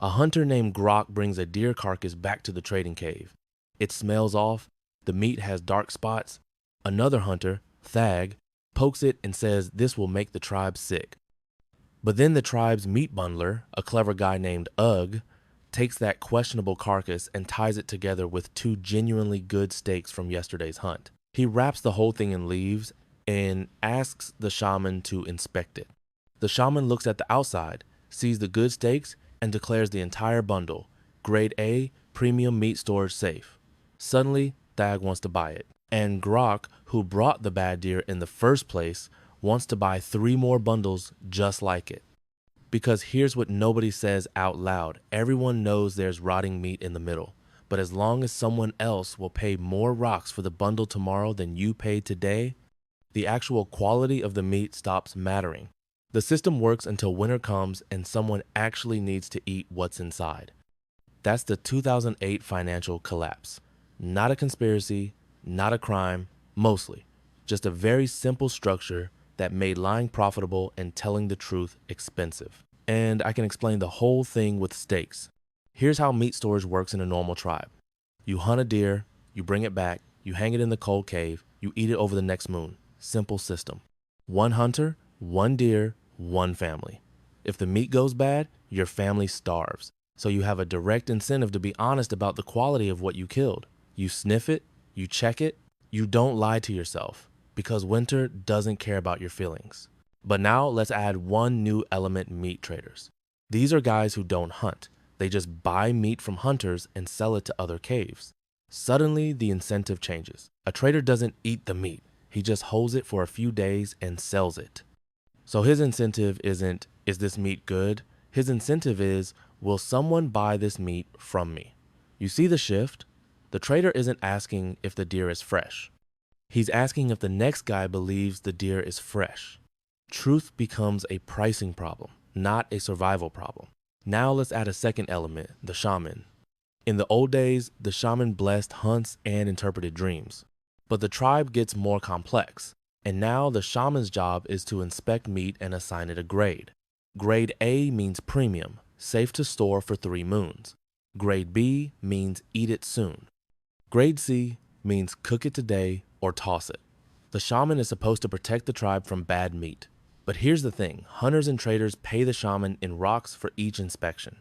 A hunter named Grok brings a deer carcass back to the trading cave. It smells off, the meat has dark spots. Another hunter, Thag, pokes it and says this will make the tribe sick. But then the tribe's meat bundler, a clever guy named Ugg, takes that questionable carcass and ties it together with two genuinely good steaks from yesterday's hunt. He wraps the whole thing in leaves and asks the shaman to inspect it. The shaman looks at the outside, sees the good steaks, and declares the entire bundle, grade A, premium meat storage safe. Suddenly, Thag wants to buy it. And Grok, who brought the bad deer in the first place, wants to buy 3 more bundles just like it. Because here's what nobody says out loud. Everyone knows there's rotting meat in the middle. But as long as someone else will pay more rocks for the bundle tomorrow than you paid today, the actual quality of the meat stops mattering. The system works until winter comes and someone actually needs to eat what's inside. That's the 2008 financial collapse. Not a conspiracy, not a crime, mostly. Just a very simple structure that made lying profitable and telling the truth expensive. And I can explain the whole thing with steaks. Here's how meat storage works in a normal tribe. You hunt a deer, you bring it back, you hang it in the cold cave, you eat it over the next moon. Simple system. 1 hunter, 1 deer, 1 family. If the meat goes bad, your family starves. So you have a direct incentive to be honest about the quality of what you killed. You sniff it, you check it, you don't lie to yourself, because winter doesn't care about your feelings. But now let's add one new element: meat traders. These are guys who don't hunt. They just buy meat from hunters and sell it to other caves. Suddenly, the incentive changes. A trader doesn't eat the meat. He just holds it for a few days and sells it. So his incentive isn't, is this meat good? His incentive is, will someone buy this meat from me? You see the shift? The trader isn't asking if the deer is fresh. He's asking if the next guy believes the deer is fresh. Truth becomes a pricing problem, not a survival problem. Now let's add a second element: the shaman. In the old days, the shaman blessed hunts and interpreted dreams. But the tribe gets more complex, and now the shaman's job is to inspect meat and assign it a grade. Grade A means premium, safe to store for 3 moons. Grade B means eat it soon. Grade C means cook it today or toss it. The shaman is supposed to protect the tribe from bad meat. But here's the thing: hunters and traders pay the shaman in rocks for each inspection.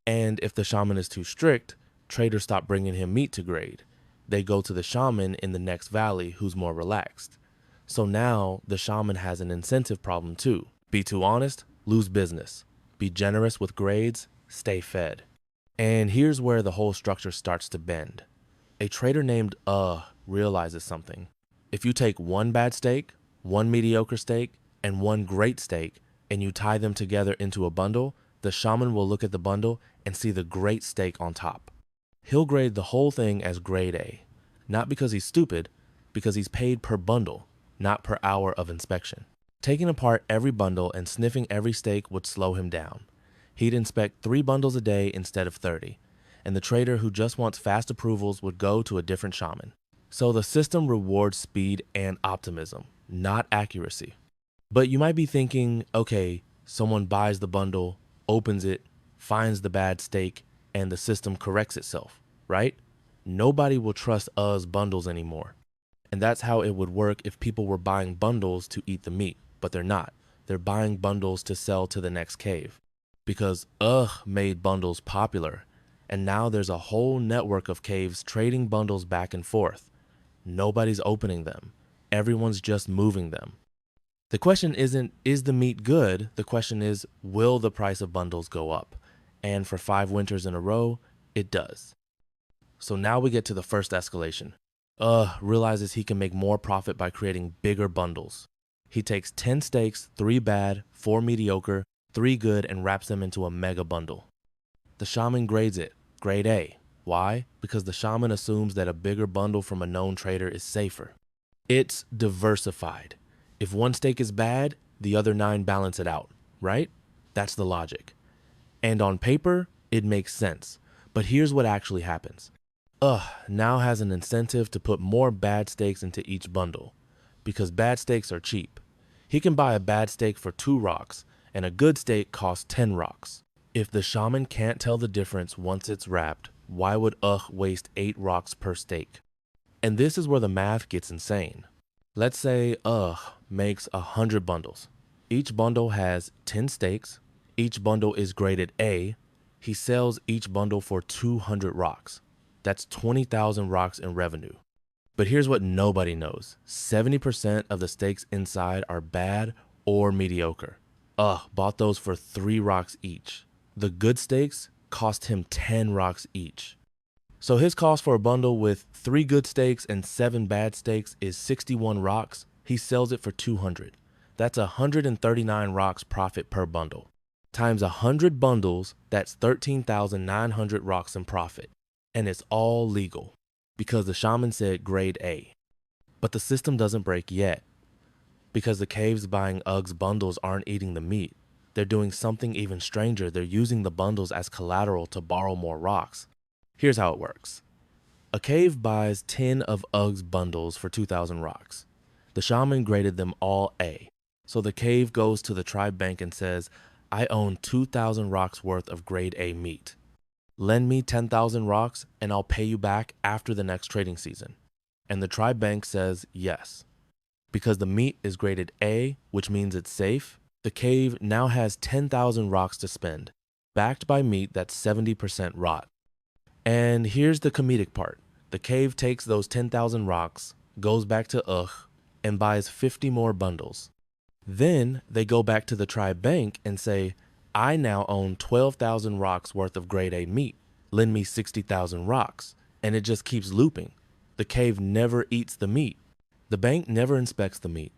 And if the shaman is too strict, traders stop bringing him meat to grade. They go to the shaman in the next valley who's more relaxed. So now the shaman has an incentive problem too. Be too honest, lose business. Be generous with grades, stay fed. And here's where the whole structure starts to bend. A trader named realizes something. If you take 1 bad steak, 1 mediocre steak, and 1 great steak, and you tie them together into a bundle, the shaman will look at the bundle and see the great steak on top. He'll grade the whole thing as grade A, not because he's stupid, because he's paid per bundle, not per hour of inspection. Taking apart every bundle and sniffing every steak would slow him down. He'd inspect 3 bundles a day instead of 30, and the trader who just wants fast approvals would go to a different shaman. So the system rewards speed and optimism, not accuracy. But you might be thinking, okay, someone buys the bundle, opens it, finds the bad steak, and the system corrects itself, right? Nobody will trust Uzz's bundles anymore. And that's how it would work if people were buying bundles to eat the meat, but they're not. They're buying bundles to sell to the next cave. Because made bundles popular, and now there's a whole network of caves trading bundles back and forth. Nobody's opening them. Everyone's just moving them. The question isn't, is the meat good? The question is, will the price of bundles go up? And for 5 winters in a row, it does. So now we get to the first escalation. Realizes he can make more profit by creating bigger bundles. He takes 10 steaks, 3 bad, 4 mediocre, 3 good, and wraps them into a mega bundle. The shaman grades it, grade A. Why? Because the shaman assumes that a bigger bundle from a known trader is safer. It's diversified. If 1 steak is bad, the other 9 balance it out, right? That's the logic. And on paper, it makes sense. But here's what actually happens. Now has an incentive to put more bad steaks into each bundle, because bad steaks are cheap. He can buy a bad steak for 2 rocks, and a good steak costs 10 rocks. If the shaman can't tell the difference once it's wrapped, why would waste 8 rocks per stake? And this is where the math gets insane. Let's say makes 100 bundles. Each bundle has 10 stakes. Each bundle is graded A. He sells each bundle for 200 rocks. That's 20,000 rocks in revenue. But here's what nobody knows. 70% of the stakes inside are bad or mediocre. Bought those for 3 rocks each. The good stakes cost him 10 rocks each. So his cost for a bundle with 3 good stakes and 7 bad stakes is 61 rocks. He sells it for 200. That's 139 rocks profit per bundle. Times 100 bundles, that's 13,900 rocks in profit. And it's all legal because the shaman said grade A. But the system doesn't break yet because the caves buying bundles aren't eating the meat. They're doing something even stranger. They're using the bundles as collateral to borrow more rocks. Here's how it works. A cave buys 10 of bundles for 2,000 rocks. The shaman graded them all A. So the cave goes to the tribe bank and says, I own 2,000 rocks worth of grade A meat. Lend me 10,000 rocks and I'll pay you back after the next trading season. And the tribe bank says yes. Because the meat is graded A, which means it's safe, the cave now has 10,000 rocks to spend, backed by meat that's 70% rot. And here's the comedic part. The cave takes those 10,000 rocks, goes back to and buys 50 more bundles. Then they go back to the tribe bank and say, I now own 12,000 rocks worth of grade A meat. Lend me 60,000 rocks. And it just keeps looping. The cave never eats the meat. The bank never inspects the meat.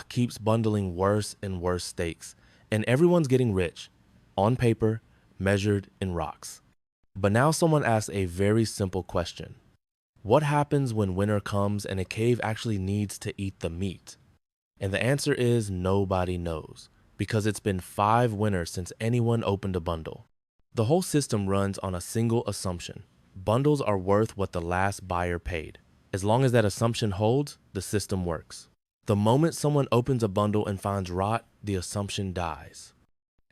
Keeps bundling worse and worse stakes. And everyone's getting rich. On paper, measured in rocks. But now someone asks a very simple question. What happens when winter comes and a cave actually needs to eat the meat? And the answer is nobody knows, because it's been 5 winters since anyone opened a bundle. The whole system runs on a single assumption. Bundles are worth what the last buyer paid. As long as that assumption holds, the system works. The moment someone opens a bundle and finds rot, the assumption dies.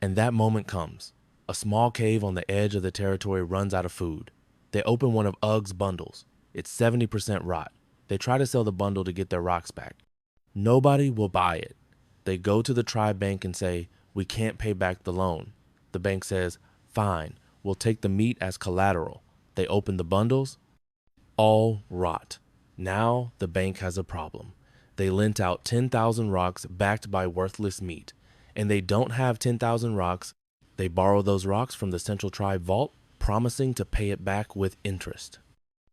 And that moment comes. A small cave on the edge of the territory runs out of food. They open one of bundles. It's 70% rot. They try to sell the bundle to get their rocks back. Nobody will buy it. They go to the tribe bank and say, we can't pay back the loan. The bank says, fine, we'll take the meat as collateral. They open the bundles, all rot. Now the bank has a problem. They lent out 10,000 rocks backed by worthless meat, and they don't have 10,000 rocks. They borrow those rocks from the central tribe vault, promising to pay it back with interest.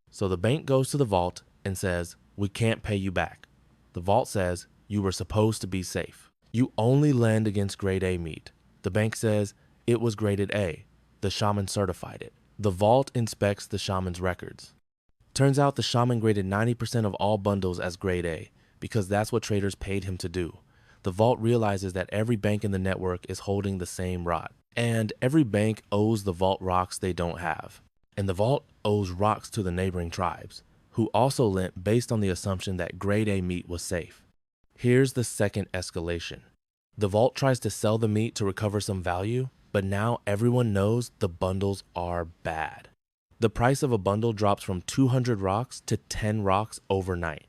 So the bank goes to the vault and says, we can't pay you back. The vault says, you were supposed to be safe. You only lend against grade A meat. The bank says, it was graded A. The shaman certified it. The vault inspects the shaman's records. Turns out the shaman graded 90% of all bundles as grade A, because that's what traders paid him to do. The vault realizes that every bank in the network is holding the same rot. And every bank owes the vault rocks they don't have. And the vault owes rocks to the neighboring tribes, who also lent based on the assumption that grade A meat was safe. Here's the second escalation. The vault tries to sell the meat to recover some value, but now everyone knows the bundles are bad. The price of a bundle drops from 200 rocks to 10 rocks overnight.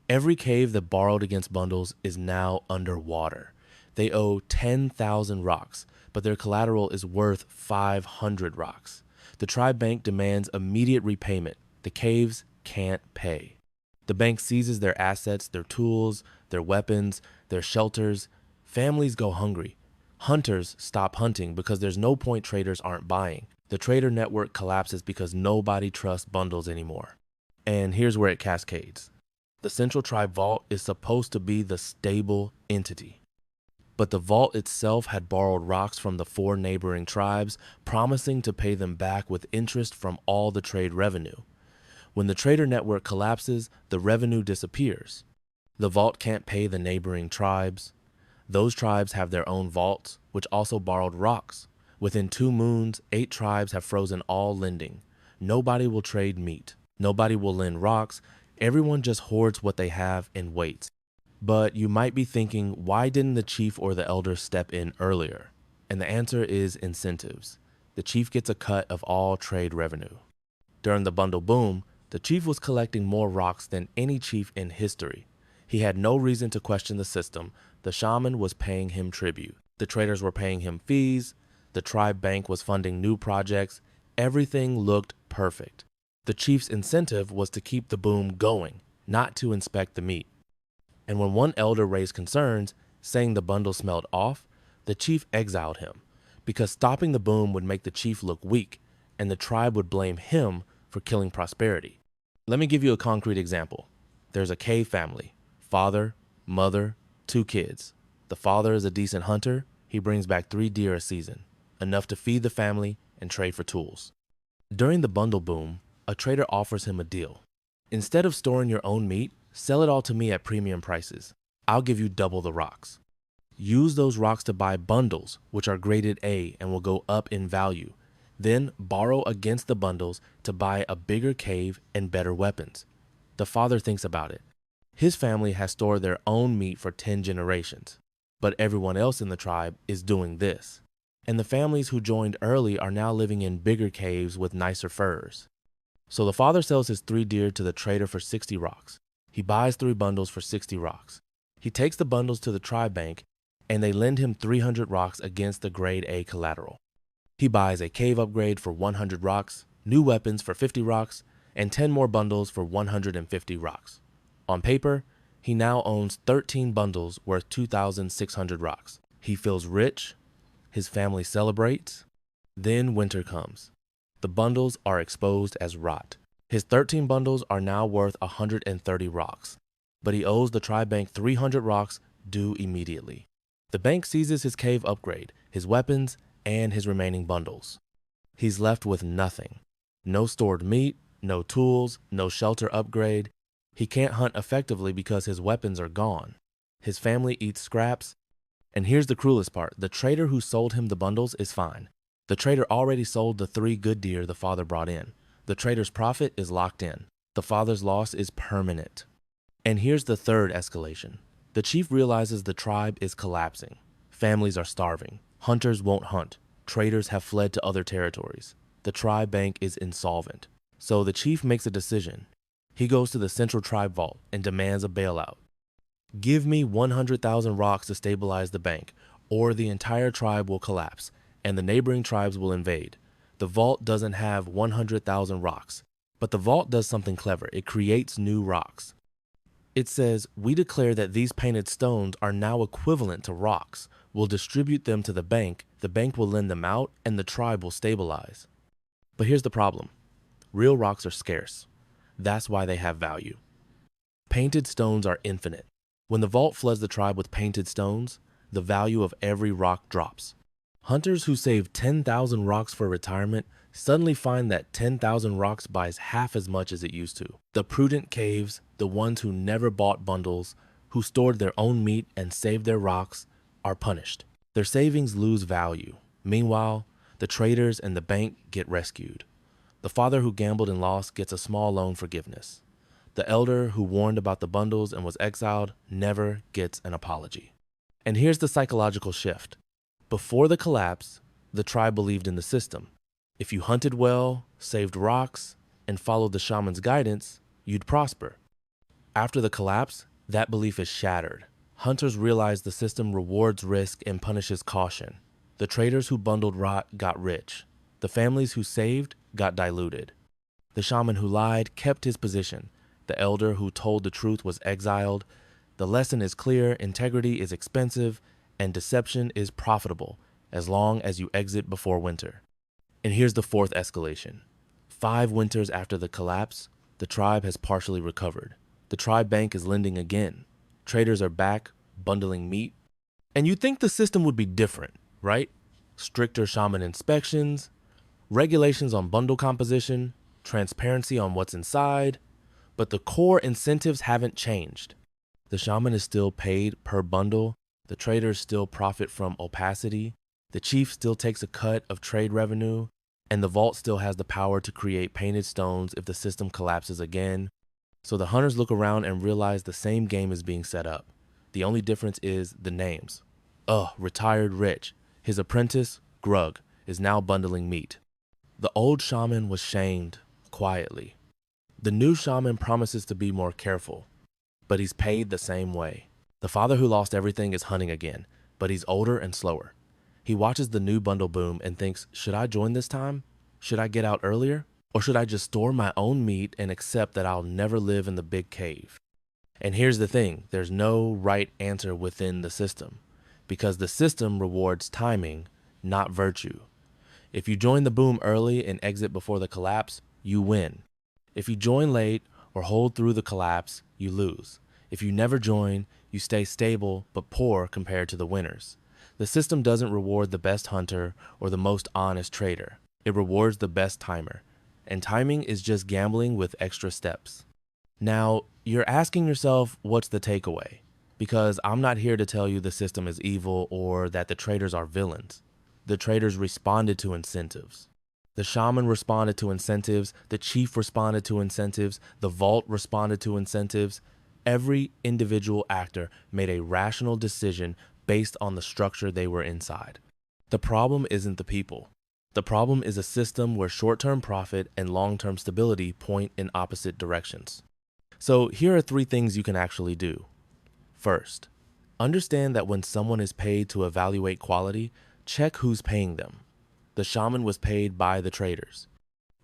Every cave that borrowed against bundles is now underwater. They owe 10,000 rocks, but their collateral is worth 500 rocks. The tribe bank demands immediate repayment. The caves can't pay. The bank seizes their assets, their tools, their weapons, their shelters. Families go hungry. Hunters stop hunting because there's no point traders aren't buying. The trader network collapses because nobody trusts bundles anymore. And here's where it cascades. The central tribe vault is supposed to be the stable entity. But the vault itself had borrowed rocks from the 4 neighboring tribes, promising to pay them back with interest from all the trade revenue. When the trader network collapses, the revenue disappears. The vault can't pay the neighboring tribes. Those tribes have their own vaults, which also borrowed rocks. Within 2 moons, 8 tribes have frozen all lending. Nobody will trade meat. Nobody will lend rocks. Everyone just hoards what they have and waits. But you might be thinking, why didn't the chief or the elder step in earlier? And the answer is incentives. The chief gets a cut of all trade revenue. During the bundle boom, the chief was collecting more rocks than any chief in history. He had no reason to question the system. The shaman was paying him tribute. The traders were paying him fees. The tribe bank was funding new projects. Everything looked perfect. The chief's incentive was to keep the boom going, not to inspect the meat. And when one elder raised concerns, saying the bundle smelled off, the chief exiled him, because stopping the boom would make the chief look weak, and the tribe would blame him for killing prosperity. Let me give you a concrete example. There's a cave family, father, mother, 2 kids. The father is a decent hunter. He brings back 3 deer a season, enough to feed the family and trade for tools. During the bundle boom, a trader offers him a deal. Instead of storing your own meat, sell it all to me at premium prices. I'll give you double the rocks. Use those rocks to buy bundles, which are graded A and will go up in value. Then borrow against the bundles to buy a bigger cave and better weapons. The father thinks about it. His family has stored their own meat for 10 generations, but everyone else in the tribe is doing this. And the families who joined early are now living in bigger caves with nicer furs. So the father sells his 3 deer to the trader for 60 rocks. He buys 3 bundles for 60 rocks. He takes the bundles to the tribe bank, and they lend him 300 rocks against the grade A collateral. He buys a cave upgrade for 100 rocks, new weapons for 50 rocks, and 10 more bundles for 150 rocks. On paper, he now owns 13 bundles worth 2,600 rocks. He feels rich. His family celebrates. Then winter comes. The bundles are exposed as rot. His 13 bundles are now worth 130 rocks, but he owes the tribe bank 300 rocks due immediately. The bank seizes his cave upgrade, his weapons, and his remaining bundles. He's left with nothing. No stored meat, no tools, no shelter upgrade. He can't hunt effectively because his weapons are gone. His family eats scraps. And here's the cruelest part. The trader who sold him the bundles is fine. The trader already sold the 3 good deer the father brought in. The trader's profit is locked in. The father's loss is permanent. And here's the third escalation. The chief realizes the tribe is collapsing. Families are starving. Hunters won't hunt. Traders have fled to other territories. The tribe bank is insolvent. So the chief makes a decision. He goes to the central tribe vault and demands a bailout. Give me 100,000 rocks to stabilize the bank, or the entire tribe will collapse, and the neighboring tribes will invade. The vault doesn't have 100,000 rocks, but the vault does something clever. It creates new rocks. It says, we declare that these painted stones are now equivalent to rocks. We'll distribute them to the bank will lend them out, and the tribe will stabilize. But here's the problem. Real rocks are scarce. That's why they have value. Painted stones are infinite. When the vault floods the tribe with painted stones, the value of every rock drops. Hunters who saved 10,000 rocks for retirement suddenly find that 10,000 rocks buys half as much as it used to. The prudent caves, the ones who never bought bundles, who stored their own meat and saved their rocks, are punished. Their savings lose value. Meanwhile, the traders and the bank get rescued. The father who gambled and lost gets a small loan forgiveness. The elder who warned about the bundles and was exiled never gets an apology. And here's the psychological shift. Before the collapse, the tribe believed in the system. If you hunted well, saved rocks, and followed the shaman's guidance, you'd prosper. After the collapse, that belief is shattered. Hunters realize the system rewards risk and punishes caution. The traders who bundled rot got rich. The families who saved got diluted. The shaman who lied kept his position. The elder who told the truth was exiled. The lesson is clear: integrity is expensive, and deception is profitable as long as you exit before winter. And here's the fourth escalation. 5 winters after the collapse, the tribe has partially recovered. The tribe bank is lending again. Traders are back, bundling meat. And you'd think the system would be different, right? Stricter shaman inspections, regulations on bundle composition, transparency on what's inside. But the core incentives haven't changed. The shaman is still paid per bundle. The traders still profit from opacity. The chief still takes a cut of trade revenue. And the vault still has the power to create painted stones if the system collapses again. So the hunters look around and realize the same game is being set up. The only difference is the names. Retired rich. His apprentice, Grug, is now bundling meat. The old shaman was shamed quietly. The new shaman promises to be more careful, but he's paid the same way. The father who lost everything is hunting again, but he's older and slower. He watches the new bundle boom and thinks, should I join this time? Should I get out earlier? Or should I just store my own meat and accept that I'll never live in the big cave? And here's the thing, there's no right answer within the system, because the system rewards timing, not virtue. If you join the boom early and exit before the collapse, you win. If you join late or hold through the collapse, you lose. If you never join, you stay stable but poor compared to the winners. The system doesn't reward the best hunter or the most honest trader. It rewards the best timer. And timing is just gambling with extra steps. Now, you're asking yourself, what's the takeaway? Because I'm not here to tell you the system is evil or that the traders are villains. The traders responded to incentives. The shaman responded to incentives, the chief responded to incentives, the vault responded to incentives. Every individual actor made a rational decision based on the structure they were inside. The problem isn't the people. The problem is a system where short-term profit and long-term stability point in opposite directions. So here are 3 things you can actually do. First, understand that when someone is paid to evaluate quality, check who's paying them. The shaman was paid by the traders.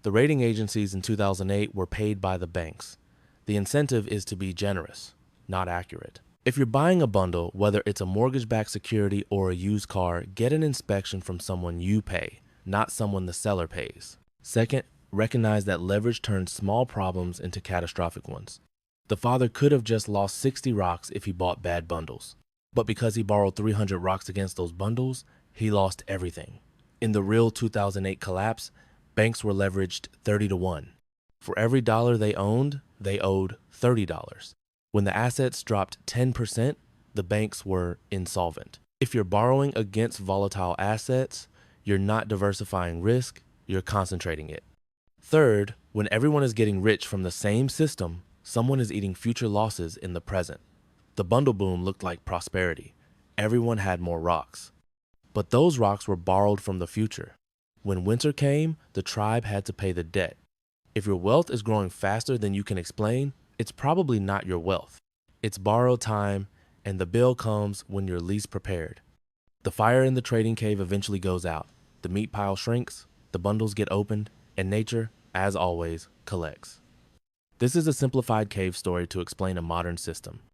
The rating agencies in 2008 were paid by the banks. The incentive is to be generous, not accurate. If you're buying a bundle, whether it's a mortgage-backed security or a used car, get an inspection from someone you pay, not someone the seller pays. Second, recognize that leverage turns small problems into catastrophic ones. The father could have just lost 60 rocks if he bought bad bundles. But because he borrowed 300 rocks against those bundles, he lost everything. In the real 2008 collapse, banks were leveraged 30-1. For every dollar they owned, they owed $30. When the assets dropped 10%, the banks were insolvent. If you're borrowing against volatile assets, you're not diversifying risk, you're concentrating it. Third, when everyone is getting rich from the same system, someone is eating future losses in the present. The bundle boom looked like prosperity. Everyone had more rocks. But those rocks were borrowed from the future. When winter came, the tribe had to pay the debt. If your wealth is growing faster than you can explain, it's probably not your wealth. It's borrowed time, and the bill comes when you're least prepared. The fire in the trading cave eventually goes out. The meat pile shrinks, the bundles get opened, and nature, as always, collects. This is a simplified cave story to explain a modern system.